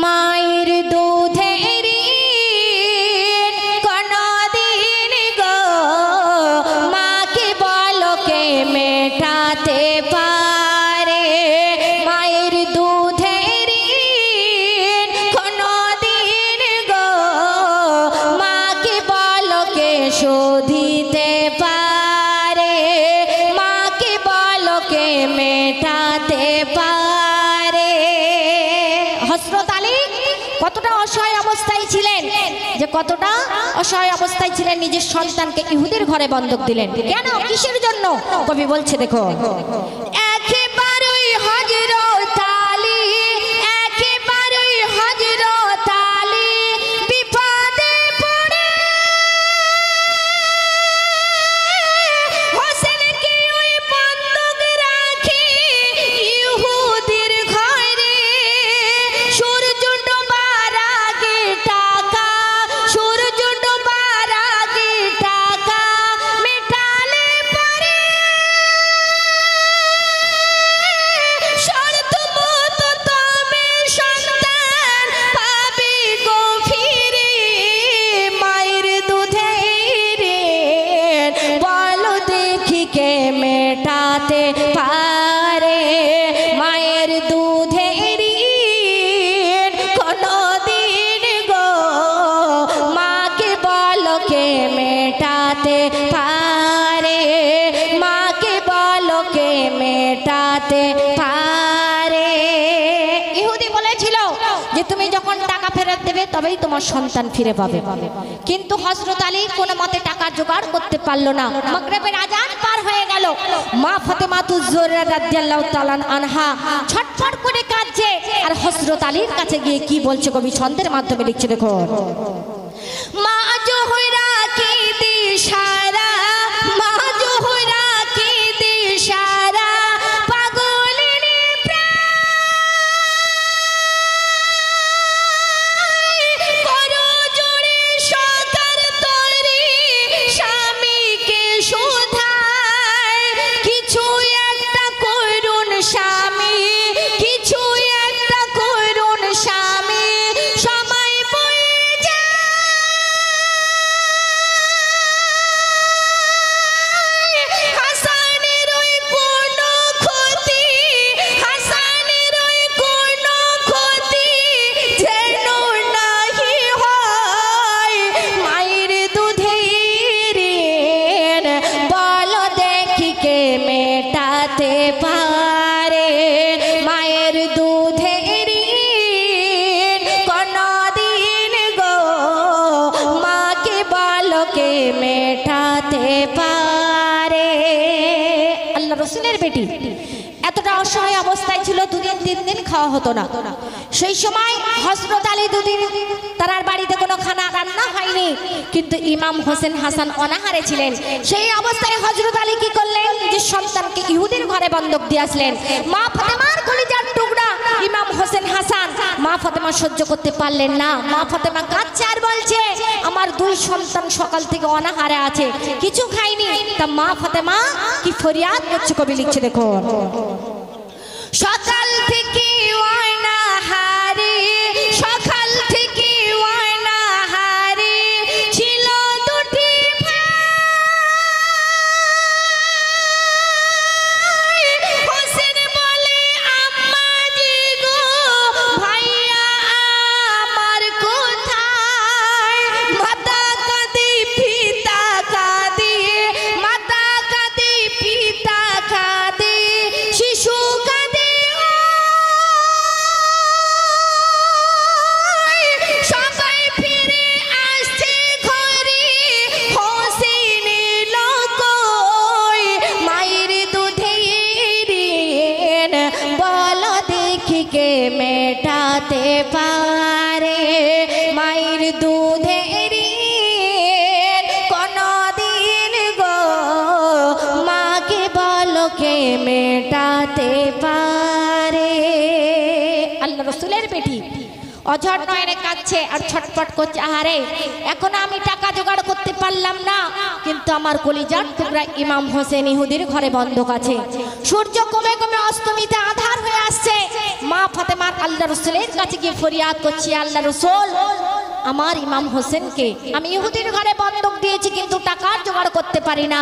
মায়ের দুধের কোনদিন গো মাকে বলো কে মেটাতে পারে। মায়ের দুধের কোনদিন গো মাকে বলো কে শোধিতে পারে। মাকে বলো কে মেটাতে পারে। হযরত আলী কতটা অসহায় অবস্থায় ছিলেন, যে কতটা অসহায় অবস্থায় ছিলেন, নিজের সন্তানকে ইহুদির ঘরে বন্ধক দিলেন। কেন, কিসের জন্য? কবি বলছে দেখো, একেবারেই হযরত আলী, একেবারেই হযরত আলী বিপদে পড়ে হোসেনকে ওই বন্ধক রাখে ইহুদির ঘরে। সূর্য ডোবার আগে টাকা, সূর্য ডোবার আগে টাকা মেটালে পরে শর্ত মতো তবে সন্তান পাবে গো ফিরে। মায়ের দুধের বলো দেখি কে মেটাতে পারে। মায়ের দুধের কোনদিন গো মাকে বলো কে মেটাতে পারে। মাকে বলো কে মেটাতে পারে। ইহুদি বলেছিল যে তুমি যখন টাকা ফেরত দেবে তবেই তোমার সন্তান ফিরে পাবে। কিন্তু হযরত আলী কোনো মতে টাকা জোগাড় করতে পারলো না। মাগরিবের আজান পার হয়ে গেল। মা ফাতেমাতুজ জোহরা রাদিয়াল্লাহু তাআলা আনহা ছটফট করে কাঁদছে। আর হযরত আলীর কাছে গিয়ে কি বলছে কবি ছন্দের মাধ্যমে লিখছে দেখো, মা জোহরা কি দিশারা, মা জোহরা কি দিশারা পাগলের প্রাণ করো জোরে সকার তরি স্বামীকে শোধায়। কিছু একটা করুন স্বামী, কিছু একটা করুন স্বামী, সময় বয়ে যায়। হাসানের ওই কোনো ক্ষতি, হাসানের ওই কোনো ক্ষতি যেন নাহি হয়। মায়ের দুধের বলো দেখি কে মেটাতে পারে। মায়ের দুধের কোনদিন গো মাকে বলো কে মেটাতে পারে। আল্লাহ রসুলের বেটি এতটা অসহায় অবস্থায় ছিল, দুদিন তিন দিন খাওয়া হতো না। সেই সময় হযরত আলী দুদিন তার বাড়িতে কোনো খানা রান্না হয়নি, কিন্তু ইমাম হোসেন হাসান অনাহারে ছিলেন। সেই অবস্থায় হযরত আলী কি করলেন, নিজের সন্তানকে ইহুদির ঘরে বন্ধক দিয়ে আসলেন। মা ফাতেমার কলিজার টুকরা ইমাম হোসেন হাসান, মা ফাতেমা সহ্য করতে পারলেন না। মা ফাতেমা কাঁদছে আর বলছে, আমার দুই সন্তান সকাল থেকে অনাহারে আছে, কিছু খায়নি। তা মা ফাতেমা কি ফরিয়াদ করছে কবি লিখছে দেখো, সকাল থেকে অনাহারে, সকাল থেকে অনাহারে ছিল দুটি ভাই। হোসেন বলে আম্মা জি গো, ভাইয়া আমার কোথায়? মাতা কাঁদে পিতা কাঁদে, মাতা কাঁদে পিতা কাঁদে, শিশু কাঁদে সবাই ফিরে আসছে ঘরে, হোসেন এলো কই? মায়ের দুধের বলো দেখি কে মেটাতে পারে। মায়ের দুধের কোনদিন গো মাকে বলো কে মেটাতে পারে। আল্লাহ রসুলের বেটি অঝর নয়নে কাঁদছে আর ছটফট করছে, আহারে এখন আমি টাকা জোগাড় করতে পারলাম না, কিন্তু আমার কলিজার টুকরা ইমাম হোসেন ইহুদির ঘরে বন্ধক আছে। সূর্য কমে কমে অস্তমিতে আধার হয়ে আসছে। মা ফাতেমার আল্লাহ রসুলের কাছে গিয়ে ফরিয়াদ করছি, আল্লাহ রসুল আমার ইমাম হোসেনকে আমি ইহুদির ঘরে বন্ধক দিয়েছি, কিন্তু টাকা জোগাড় করতে পারি না।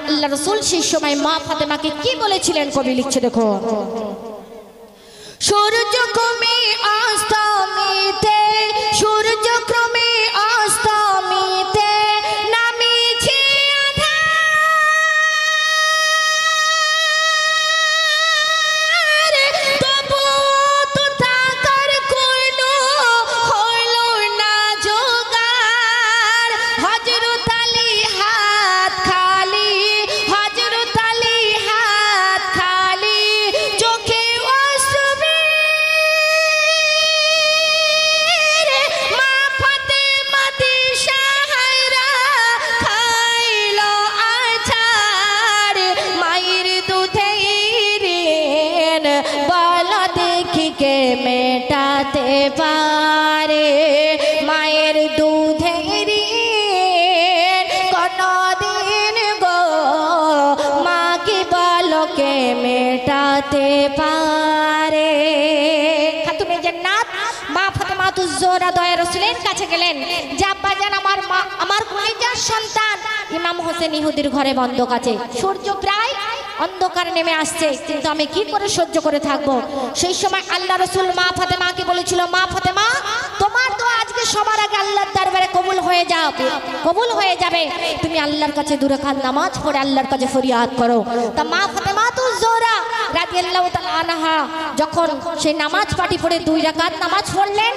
আল্লাহ রসুল সেই সময় মা ফাতেমাকে কি বলেছিলেন, কবি লিখছে দেখো। সূর্য ক্রমে অস্তমিতে, সূর্য ক্রমে অস্তমিতে নামিছে আঁধার, তবু তো টাকার কোনো হলো না জোগাড়। হযরত আলী হাত খালি, হযরত আলী হাত খালি, চোখে মেটাতে পারে মায়ের দুধের কোনদিন গো, মা কি বলকে মেটাতে পারে। খাতুনে জান্নাত মা ফাতেমাতুজ জোহরা দয়া রাসূলের কাছে গেলেন, যে আব্বাজান আমার মা, আমার কলিজার সন্তান ইমাম হোসেন ইহুদির ঘরে বন্ধক আছে, সূর্য প্রায় অন্ধকার নেমে আসছে, কিন্তু আমি কি করে সহ্য করে থাকবো। সেই সময় আল্লাহ রসুল মা ফাতেমাকে বলেছিল, মা ফাতেমা তোমার তো আজকে সবার আগে আল্লাহর দরবারে কবুল হয়ে যাবে, কবুল হয়ে যাবে, তুমি আল্লাহর কাছে দু রাকাত নামাজ পড়ে আল্লাহর কাছে ফরিয়াদ করো। তা মা ফাতেমাতুজ জোহরা রাদিয়াল্লাহু তাআলা আনহা যখন সেই নামাজ পাটি পড়ে 2 রাকাত নামাজ পড়লেন,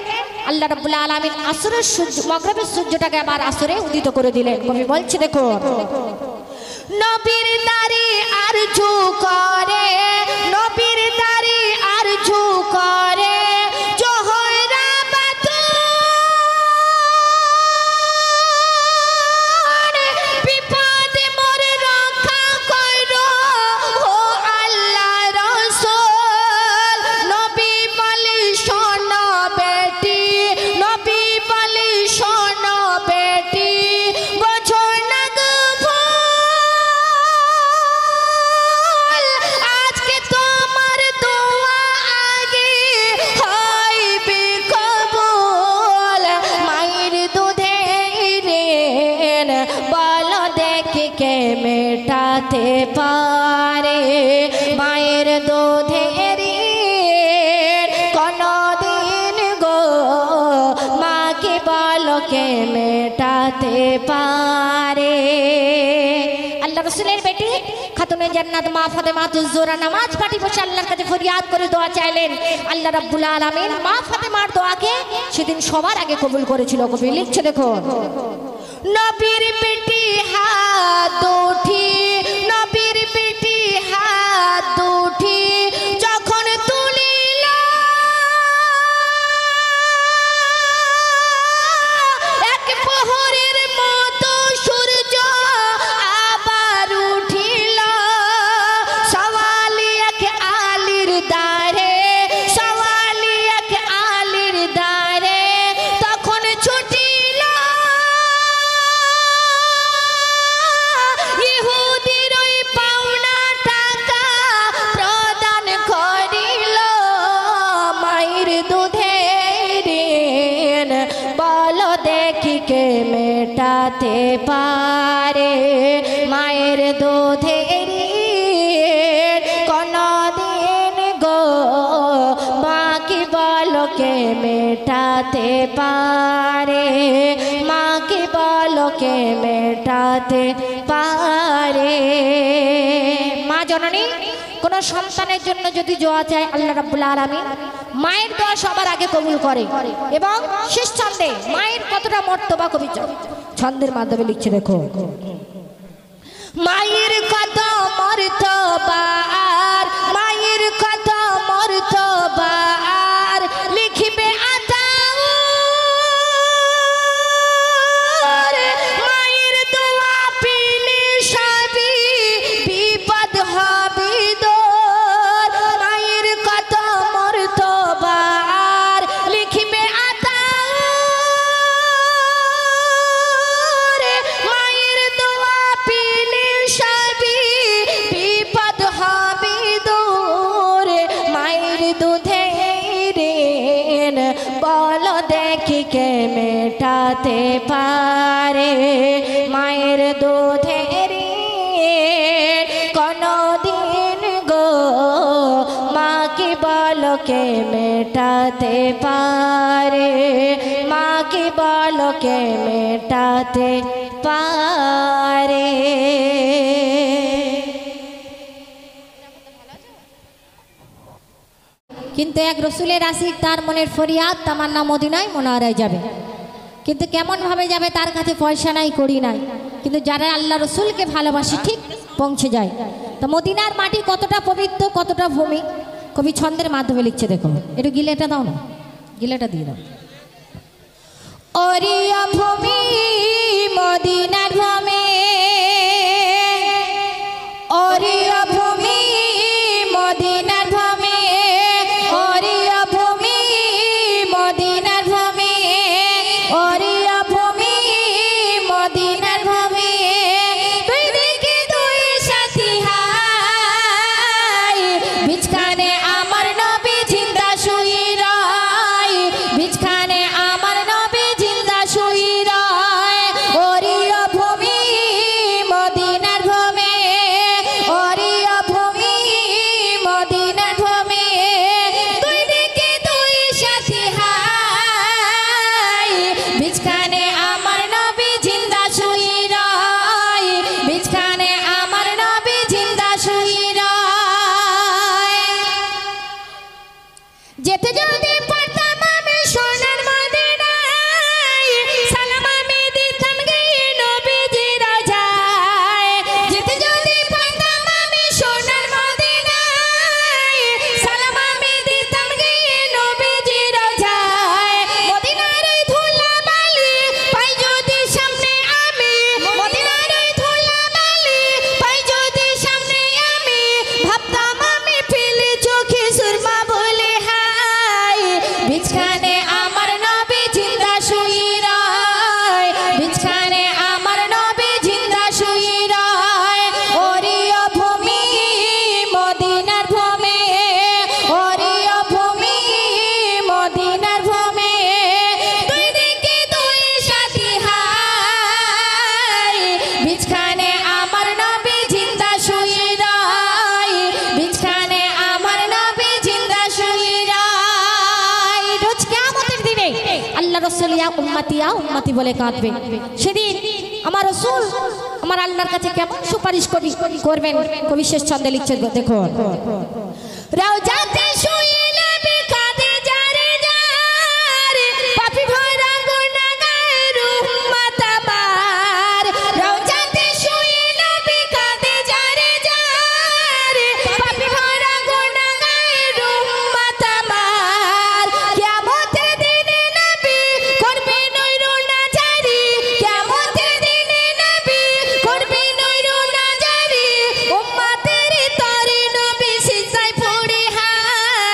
আল্লাহ রাব্বুল আলামিন আসরের সূর্য, মাগরিবের সূর্যটাকে আবার আসরে উদিত করে দিলেন। কবি বলছে দেখো, নবীর দাড়ি আরজু করে, নবীর দাড়ি আরজু করে, জোহরা বাতুন বিপদে মোর রক্ষা করো ও আল্লাহ রাসূল। নবী বলি শোনো বেটি, নবী বলি শোনো বেটি, বোঝো না গো আজকে তোমার দোয়া আগে হইবে কবুল। মায়ের দুধের বল দেখে কে মেটাতে পারে, মায়ের দুধের কোনদিন গো, মাকে বল কে মেটাতে পারে। আল্লাহ রসুলের বেটি খাতুনে জান্নাত মা ফাতেমাতুজ জোহরা নামাজ পাটি বসে আল্লাহর কাছে ফরিয়াদ করে দোয়া চাইলেন। আল্লাহ রাব্বুল আলামিন মা ফাতেমার দোয়াকে সেদিন সবার আগে কবুল করেছিল। কবি লিখছে দেখো, নবীর বেটি হাত দুটি, নবীর বেটি হাত দুটি যখন তুলিল, এক প্রহরের মতো সূর্য আবার উঠিল, সওয়ালি এক আলীর দ্বারে, সওয়ালি এক আলীর দ্বারে তখন ছুটিল, ইহুদির ওই পাওনা টাকা প্রদান করিল, মায়ের দুধের বল দেখি কে মেটাতে পারে, মায়ের দুধের কোনদিন গো, মা কি বল কে মেটাতে পারে, মা কি বল কে মেটাতে পারে। মা জননী কোন সন্তানের জন্য যদি দোয়া চায়, আল্লাহ রাব্বুল আলামিন মায়ের দোয়া সবার আগে কবুল করে। এবং শেষ ছন্দে মায়ের কতটা মর্তবা কবি ছন্দের মাধ্যমে লিখছে দেখো, মায়ের কত মর্তবা আর, মায়ের কত মর্তবা আর, লিখবে আতাউর, মায়ের দোয়া পেলে সবই বিপদ হবে দূর, মায়ের কত মর্তবা আর, লিখবে আতাউর, দিন বলো দেখি কে মেটাতে পারে মায়ের দুধের কোনো দিন গো মা কি বলো কে মেটাতে পারে মা কি বলো কে মেটাতে পারে। কিন্তু এক রসুলের আশিক তার মনের ফরিয়াদ তামান্না মদিনায় মুনারায় যাবে, কিন্তু কেমনভাবে যাবে তার কাছে পয়সা নাই করি নাই, কিন্তু যারা আল্লাহ রসুলকে ভালোবাসি ঠিক পৌঁছে যায়। তো মদিনার মাটি কতটা পবিত্র কতটা ভূমি কবি ছন্দের মাধ্যমে লিখছে, দেখো একটু গিলেটা দাও না, গিলেটা দিয়ে দাও। ওরিয়া ভূমি মদিনার ভূমি ওরিয়া ভূমি মদিনার ভূমি ওরিয়া ভূমি মদিনার ভূমি ওরিয়া ভূমি মদিনার ভূমি দুই দিকে দুই সাথী হাই বিছখানে আমার নবী জিন্দা শুই রয় বিছখানে আমার নবী জিন্দা শুই রয় ওরিয়া ভূমি মদিনার ভূমি ওরিয়া ভূমি মদিনার ভূমি দুই দিকে দুই সাথী হাই বিছখানে আমার নবী জিন্দা শুই রয় বিছখানে আমার নবী জিন্দা শুই রয়। যেতে যদি পারতাম আমি সোনার মদিনায় সালাম আমি দিতাম গিয়ে নবীজির রোজায় যেতে যদি পারতাম আমি সোনার মদিনায় সালাম আমি দিতাম গিয়ে নবীজির রোজায় মদিনার ওই ধুলাবালি পাই যদি সামনে আমি মদিনার ওই ধুলাবালি পাই যদি সামনে আমি ভাবতাম আমি ফেলে চোখে সুরমা বলে হাই বিছখানে আমার নবী জিন্দা শুই রয় বিছখানে আমার নবী জিন্দা শুই রয় ওরিয়া ভূমি মদিনার ভূমি ওরিয়া ভূমি মদিনার ভূমি দুই দিকে দুই সাথী হাই বিছখানে আমার নবী জিন্দা শুই রয় বিছখানে আমার নবী জিন্দা শুই রয়। রোজ কিয়ামতের দিনে আল্লাহ রাসূল ইয়া উম্মতি বলে কাঁদবে, সেদিন আমার রাসূল আমার আল্লাহর কাছে কেমন সুপারিশ করবেন কবি শেষ ছন্দে লিখছে, দেখো রওজাতে শুয়ে নবী কাঁদে যারে যার পাপী ভরা গুনাহগার উম্মত আমার রওজাতে শুয়ে নবী কাঁদে যারে যার পাপী ভরা গুনাহগার উম্মত আমার কিয়ামতের দিনে নবী করবে নূর নাজারি কিয়ামতের দিনে নবী করবে নূর নাজারি উম্মতের তরে নবী সিজদায় পড়ে হাই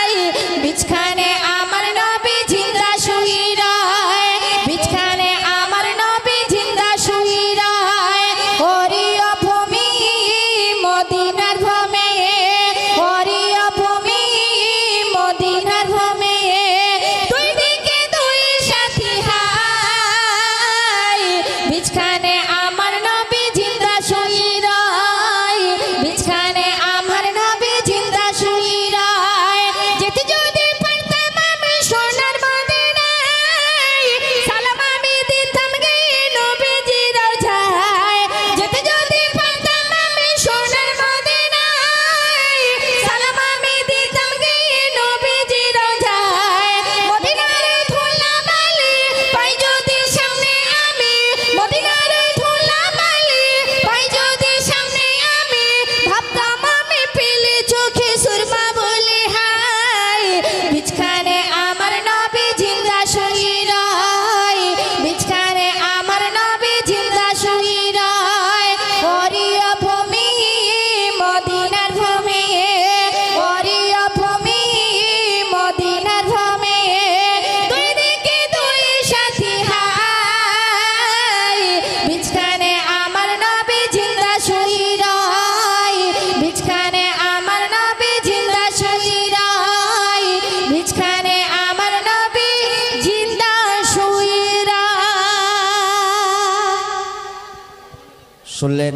শুনলেন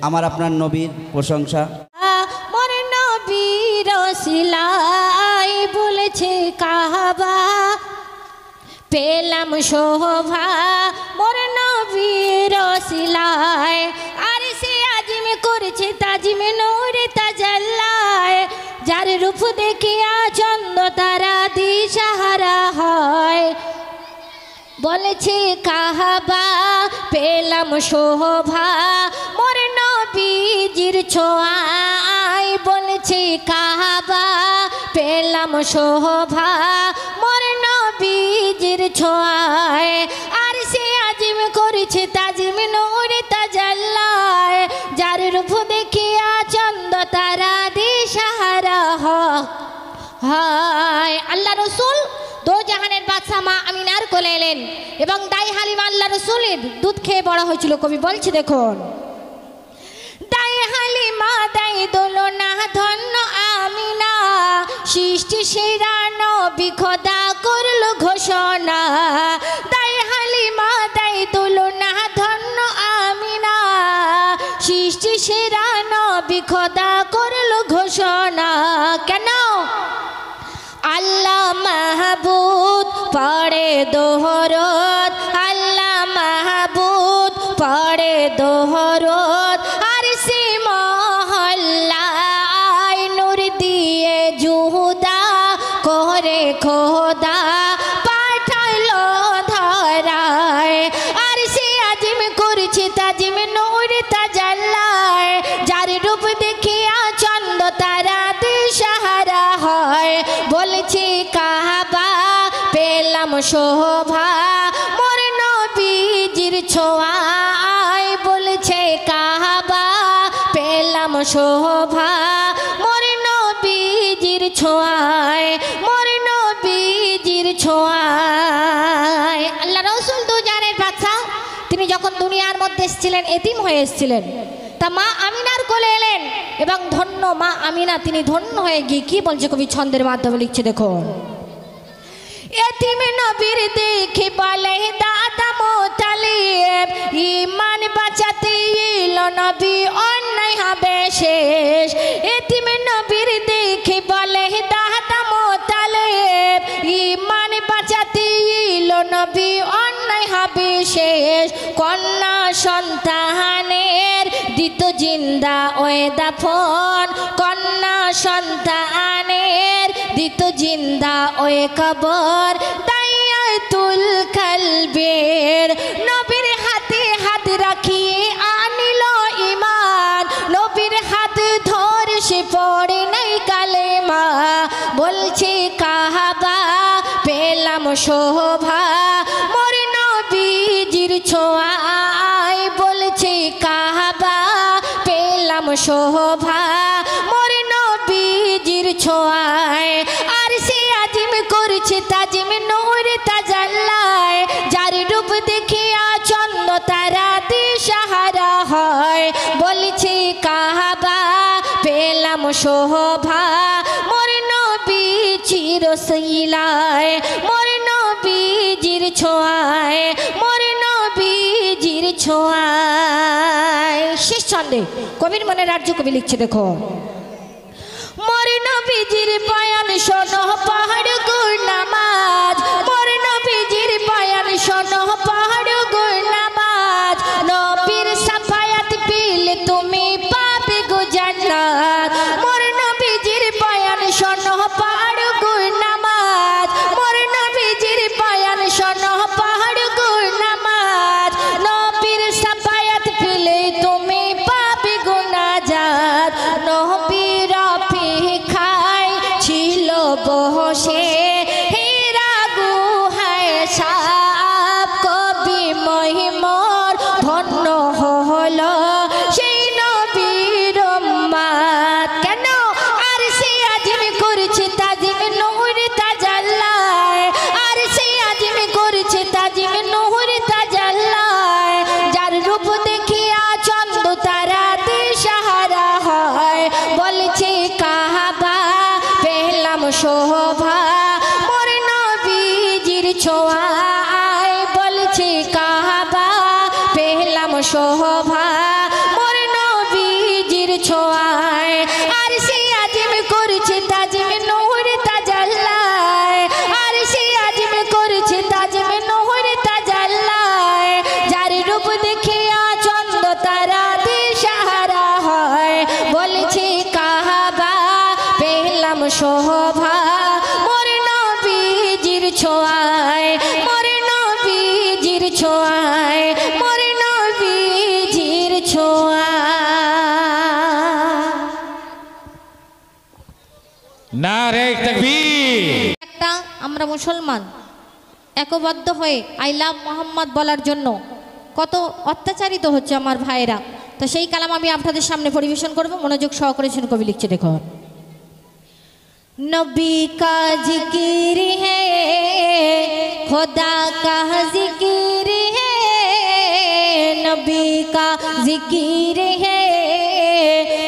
আমার আপনার নবীর প্রশংসা। মোর নবীর সিলাই বলেছে কাবা, পেলাম শোভা মোর নবীর সিলাই। আর সে আজিম করেছে তাজিম নূরে তাজাল্লায়, যার রূপ দেখিয়া চন্দ্র তারা দিশাহারা হয়। বলেছে কাবা পেলাম শোভা মোর নবীজির ছোঁয়ায়। বলেছে কাবা পেলাম শোভা মোর নবীজির ছোঁয়ায়। আর সে আজিম করেছে তাজিম নূরে তাজাল্লায়, যার রূপ দেখিয়া চন্দ্র তারা দিশাহারা হয়। আল্লাহ রসুল দো জাহানের বাদশা মা আমিনার কোলে এলেন এবং দাই হালিমা আল্লাহ রসুলের দুধ খেয়ে বড় হয়েছিল। কবি বলছে দেখুন, দাই হালিমা দাই দোলনা ধন্য আমিনা, সৃষ্টি সেরা নবী খোদা করল ঘোষণা। দাই হালিমা দাই দোলনা ধন্য আমিনা, সৃষ্টি সেরা নবী খোদা করল ঘোষণা। কেন? আল্লাহ মাহবুদ পড়ে দোহরত, আল্লাহ মাহবুদ পড়ে দোহরত। আর সে মহল্লায় নূর দিয়ে জুহুদা করে খোদা পাঠালো ধরায়। আর সে আজিম করেছে তাজিম নূর তাজাল্লায়, যার রূপ দেখিয়া চন্দ্র তারা দিশাহারা হয়। বলেছে কাবা পেলাম শোভা মোর নবীজির ছোঁয়ায়। বলেছে কাবা পেলাম শোভা মোর নবীজির ছোঁয়ায়, মোর নবীজির ছোঁয়ায়। আল্লাহ রসুল দু জাহানের বাদশা, তিনি যখন দুনিয়ার মধ্যে এসেছিলেন এতিম হয়ে এসেছিলেন, তা মা আমিনার কোলে এলেন এবং ধন্য মা আমিনা তিনি ধন্য হয়ে গিয়ে কি বলছে কবি ছন্দের মাধ্যমে লিখছে দেখুন, এতিম নবীর দেখে বলে দাদা মোতালিব, ইমান বাঁচাতে এলো নবী অন্যায় হবে শেষ। এতিম নবীর দেখে বলে দাদা মোতালিব, ইমান বাঁচাতে এলো নবী অন্যায় হবে শেষ। কন্যা সন্তানের দিত জিন্দা ওয়ে দাফন, কন্যা সন্তানের দিত জিন্দা ওয়ে কবর। দায়াতুল কলবের নবীর হাতে হাত রাখিয়ে আনিল ঈমান, নবীর হাত ধরে সে পড়ে নাই কালেমা। বলছে কাবা পেলাম শোভা মোর নবীজির ছোঁয়ায়। বলছে কাবা পেলাম শোভা মোর নবীজির ছোঁয়ায়। আর সে আজিম করেছে তাজিম নূরে তাজাল্লায়, যার রূপ দেখিয়া চন্দ্র তারা দিশাহারা হয়। বলছে কাবা পেলাম শোভা মোর নবীজির সিলায়, মোর নবীজির ছোঁয়ায়, মোর নবীজির ছোঁয়ায়। শেষ ছন্দে কবির মনে রাজ্য কবি লিখছে দেখো, মোর নবীজির বয়ান শোনো পাহাড় গুর নামাজ, মোর নবীজির বয়ান শোনো পাহাড় গুর নামাজ। নবীর সাফায়াত পেলে তুমি পাবে গো জান্নাত। মোর নবীজির বয়ান শোনো পাহাড় গুর নামাজ, মোর নবীজির বয়ান শোনো পাহাড় গুর নামাজ। নবীর সাফায়াত পেলে তুমি পাবে গো নাজাত। নবীর অপেক্ষায় ছিল বসে হীরা গুহায় সাপ, কবি মহিমর ধন্য হলো সেই নবীর উম্মত। কেন? আর সে আজিম করেছে তাজিম নূরে তাজাল্লায়, আর সে আজিম করেছে তাজিম নূরে তাজাল্লায়, যার রূপ দেখিয়া চন্দ্র তারা দিশাহারা হয়। বলছে কাবা পেলাম শোভা মোর নবীজির ছোঁয়ায়। বলছে কাবা পেলাম শোভা ছোঁয়ায় মোর নবীজির ছোঁয়ায় মোর নবীজির ছোঁয়া। নারে তাকবীর। একটা আমরা মুসলমান একবদ্ধ হয়ে আই লাভ মোহাম্মদ বলার জন্য কত অত্যাচারিত হচ্ছে আমার ভাইয়েরা, তো সেই কালাম আমি আপনাদের সামনে পরিবেশন করব, মনোযোগ সহকারে শুনুন। কবি লিখছে দেখো, নবী কা জিকির হে খোদা কা জিকির হে, নবী কা জিকির হে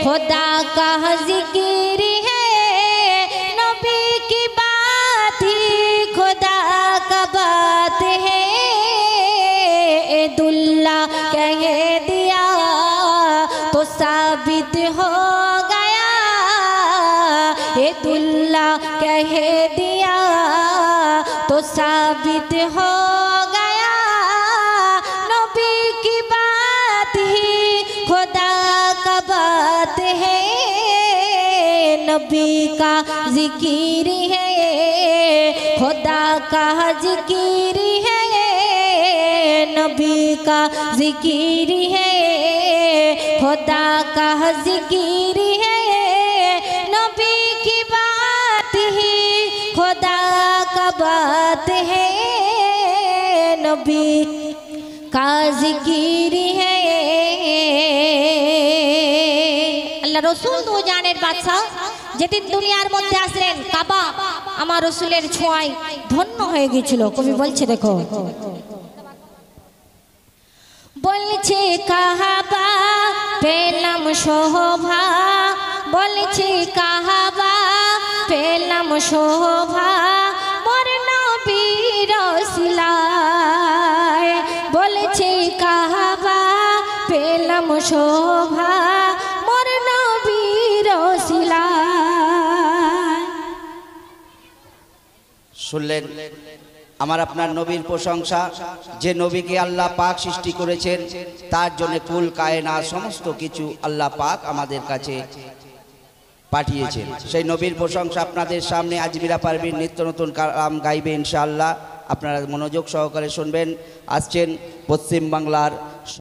খোদা কা জিকির হে, নবী की बात ही खुदा का बात है, दुल्ला कह दिया तो साबित हो गया, ये दुल्ला कह दिया तो साबित हो गया, नबी की बात ही खुदा का बात है, नबी का जिकिर है खुदा का जिकिर है, नबी का जिकिर है खुदा का जिकिर है, नबी की बात ही खुदा का बात है, नबी का जिकिर है। আল্লাহ রসুল দু জানের বাদশা যেদিন দুনিয়ার মধ্যে আসলেন, কাবা আমার রসুলের ছোঁয়ায় ধন্য হয়ে গিয়েছিল। কবি বলছে দেখো, বলছে কাহাবা পেলাম শোভা, বলছে কাহাবা পেলাম শোভা, মোর নবীর ওসিলায়, বলছে কাহাবা পেলাম শোভা, মোর নবীর ওসিলায়। শুনলেন আমার আপনার নবীর প্রশংসা, যে নবীকে আল্লাহ পাক সৃষ্টি করেছেন, তার জন্য কুল কায়নাত সমস্ত কিছু আল্লাহ পাক আমাদের কাছে পাঠিয়েছেন। সেই নবীর প্রশংসা আপনাদের সামনে আজমিরা পারভীন নিত্য নতুন কালাম গাইবে ইনশাআল্লাহ। আপনারা মনোযোগ সহকারে শুনবেন। আসছেন পশ্চিম বাংলার